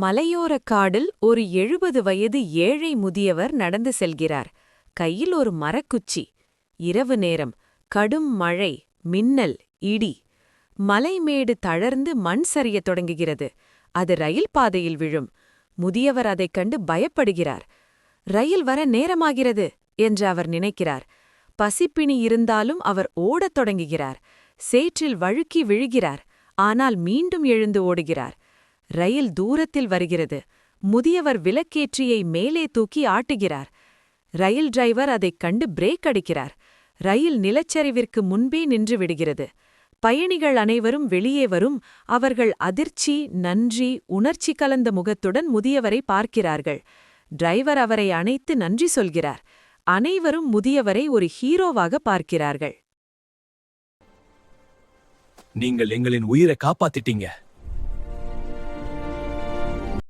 மலையோரக் காடில் ஒரு 70 வயது ஏழை முதியவர் நடந்து செல்கிறார். கையில் ஒரு மரக்குச்சி. இரவு நேரம். கடும் மழை, மின்னல், இடி. மலைமேடு தளர்ந்து மண் சரியத் தொடங்குகிறது. அது ரயில் பாதையில் விழும். முதியவர் அதைக் கண்டு பயப்படுகிறார். ரயில் வர நேரமாகிறது என்று அவர் நினைக்கிறார். பசிப்பிணி இருந்தாலும் அவர் ஓடத் தொடங்குகிறார். சேற்றில் வழுக்கி விழுகிறார். ஆனால் மீண்டும் எழுந்து ஓடுகிறார். ரயில் தூரத்தில் வருகிறது. முதியவர் விளக்கேற்றியை மேலே தூக்கி ஆட்டுகிறார். ரயில் டிரைவர் அதைக் கண்டு பிரேக் அடிக்கிறார். ரயில் நிலச்சரிவிற்கு முன்பே நின்று விடுகிறது. பயணிகள் அனைவரும் வெளியே வரும். அவர்கள் அதிர்ச்சி, நன்றி, உணர்ச்சி கலந்த முகத்துடன் முதியவரை பார்க்கிறார்கள். டிரைவர் அவரை அணைத்து நன்றி சொல்கிறார். அனைவரும் முதியவரை ஒரு ஹீரோவாக பார்க்கிறார்கள். நீங்கள் எங்களின் உயிரை காப்பாத்திட்டீங்க.